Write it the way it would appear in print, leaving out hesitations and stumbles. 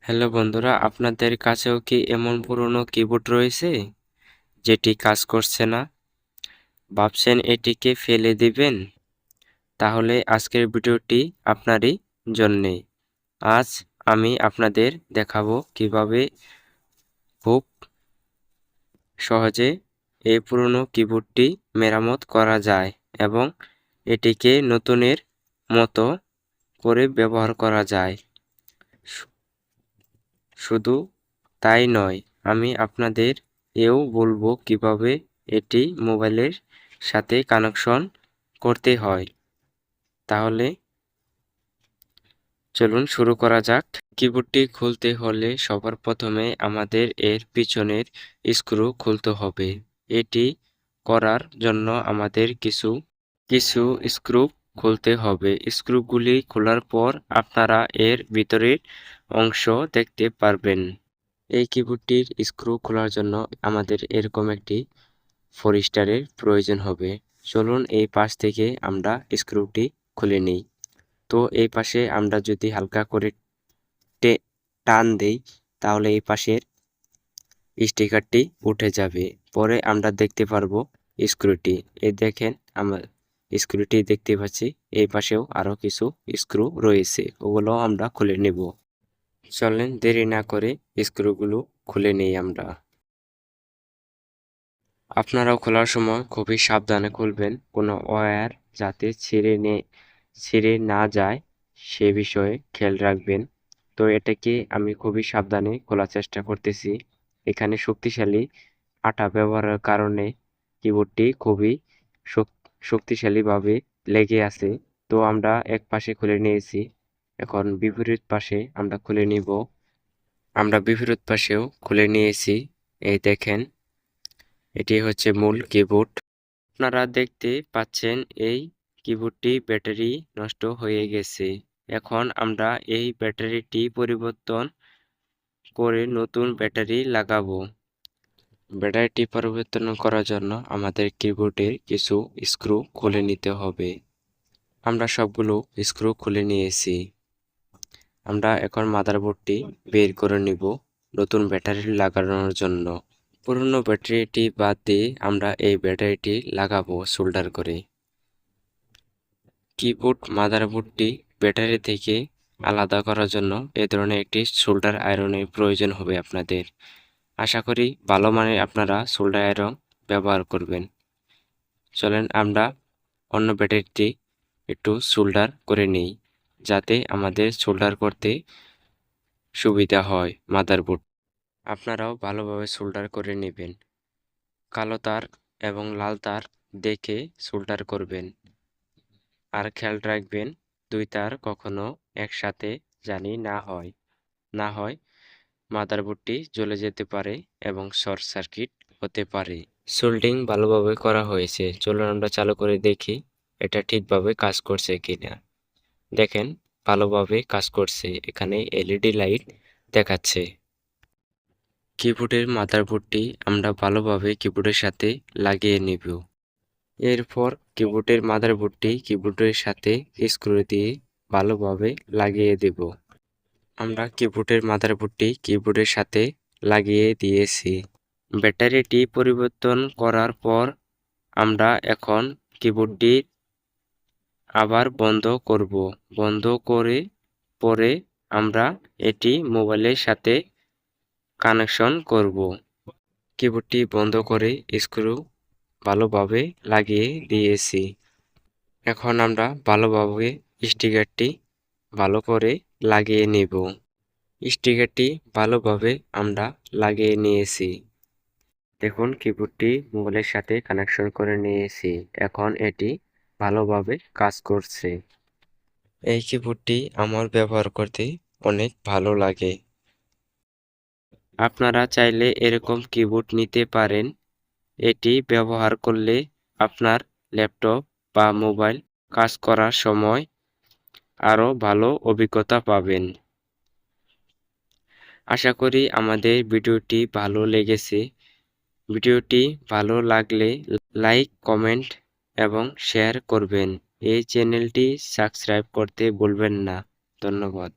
Hello বন্ধুরা, আপনাদের কাছেও কি এমন পুরনো কিবোর্ড রয়েছে যেটি কাজ করছে না? ভাবছেন এটিকে ফেলে দিবেন? তাহলে আজকের ভিডিওটি আপনারই জন্যে। আজ আমি আপনাদের দেখাবো কিভাবে খুব সহজে এই পুরনো কিবোর্ডটি মেরামত করা যায় এবং এটিকে নতুনের মতো করে ব্যবহার করা যায়। শুধু তাই নয়, আমি আপনাদের এও বলবো কিভাবে এটি মোবাইলের সাথে কানেকশন করতে হয়। তাহলে চলুন শুরু করা যাক। কিবোর্ডটি খুলতে হলে সবার প্রথমে আমাদের এর পিছনের স্ক্রু খুলতে হবে। এটি করার জন্য আমাদের কিছু স্ক্রু খুলতে হবে। স্ক্রুগুলি খোলার পর আপনারা এর ভিতরের অংশ দেখতে পারবেন। এই কিবোর্ডটির স্ক্রু খোলার জন্য আমাদের এরকম একটি ফোরিস্টারের প্রয়োজন হবে। চলুন এই পাশ থেকে আমরা স্ক্রুটি খুলে নিই। তো এই পাশে আমরা যদি হালকা করে টান দেই তাহলে এই পাশের স্টিকারটি উঠে যাবে। পরে আমরা দেখতে পারবো স্ক্রুটি। এই দেখেন আমরা স্ক্রুটি দেখতে পাচ্ছি। এই পাশেও আরো কিছু স্ক্রু রয়েছে, ওগুলো আমরা খুলে নেব। চলেন দেরি না করে স্ক্রুগুলো খুলে নেই আমরা। আপনারাও খোলার সময় খুবই সাবধানে খুলবেন, কোনো ওয়্যার যাতে ছিঁড়ে না যায় সে বিষয়ে খেয়াল রাখবেন। তো এটাকে আমি খুবই সাবধানে খোলার চেষ্টা করতেছি। এখানে শক্তিশালী আঠা ব্যবহারের কারণে কিবোর্ডটি খুবই শক্তিশালীভাবে লেগে আছে। তো আমরা এক পাশে খুলে নিয়েছি, এখন বিপরীত পাশে আমরা খুলে নিব। আমরা বিপরীত পাশেও খুলে নিয়েছি। এই দেখেন, এটি হচ্ছে মূল কিবোর্ড। আপনারা দেখতে পাচ্ছেন এই কিবোর্ডটি ব্যাটারি নষ্ট হয়ে গেছে। এখন আমরা এই ব্যাটারিটি পরিবর্তন করে নতুন ব্যাটারি লাগাবো। ব্যাটারিটি পরিবর্তন করার জন্য আমাদের কিবোর্ডের কিছু স্ক্রু খুলে নিতে হবে। আমরা সবগুলো স্ক্রু খুলে নিয়েছি। আমরা এখন মাদারবোর্ডটি বের করে নিব নতুন ব্যাটারি লাগানোর জন্য। পুরনো ব্যাটারিটি বাদ দিয়ে আমরা এই ব্যাটারিটি লাগাবো সোল্ডার করে। কিবোর্ড মাদারবোর্ডটি ব্যাটারি থেকে আলাদা করার জন্য এ ধরনের একটি সোল্ডার আয়রনের প্রয়োজন হবে আপনাদের। আশা করি ভালো মানের আপনারা সোল্ডার আয়রন ব্যবহার করবেন। চলেন আমরা অন্য ব্যাটারিটি একটু সোল্ডার করে নিই, যাতে আমাদের সোল্ডার করতে সুবিধা হয় মাদারবোর্ড। আপনারাও ভালোভাবে সোল্ডার করে নেবেন। কালো তার এবং লাল তার দেখে সোল্ডার করবেন। আর খেয়াল রাখবেন দুই তার কখনো একসাথে জানি না হয় মাদারবোর্ডটি জ্বলে যেতে পারে এবং শর্ট সার্কিট হতে পারে। সোল্ডিং ভালোভাবে করা হয়েছে। চলুন আমরা চালু করে দেখি এটা ঠিকভাবে কাজ করছে কিনা। দেখেন ভালোভাবে কাজ করছে, এখানে এলইডি লাইট দেখাচ্ছে। কিবোর্ডের মাদারবোর্ডটি আমরা ভালোভাবে কিবোর্ডের সাথে লাগিয়ে নিব। এরপর কিবোর্ডের মাদারবোর্ডটি কিবোর্ডের সাথে স্ক্রু দিয়ে ভালোভাবে লাগিয়ে দেব। আমরা কিবোর্ডের মাদারবোর্ডটি কিবোর্ডের সাথে লাগিয়ে দিয়েছি। ব্যাটারিটি পরিবর্তন করার পর আমরা এখন কিবোর্ডটি আবার বন্ধ করব। বন্ধ করে পরে আমরা এটি মোবাইলের সাথে কানেকশন করব। কিবোর্ডটি বন্ধ করে স্ক্রু ভালোভাবে লাগিয়ে দিয়েছি। এখন আমরা ভালোভাবে স্টিকারটি ভালো করে লাগিয়ে নেব। স্টিকারটি ভালোভাবে আমরা লাগিয়ে নিয়েছি। দেখুন কিবোর্ডটি মোবাইলের সাথে কানেকশন করে নিয়েছি। এখন এটি ভালোভাবে কাজ করছে। এই কিবোর্ডটি আমার ব্যবহার করতে অনেক ভালো লাগে। আপনারা চাইলে এরকম কিবোর্ড নিতে পারেন। এটি ব্যবহার করলে আপনার ল্যাপটপ বা মোবাইল কাজ করার সময় আরও ভালো অভিজ্ঞতা পাবেন। আশা করি আমাদের ভিডিওটি ভালো লেগেছে। ভিডিওটি ভালো লাগলে লাইক, কমেন্ট এবং শেয়ার করবেন। এই চ্যানেলটি সাবস্ক্রাইব করতে ভুলবেন না। ধন্যবাদ।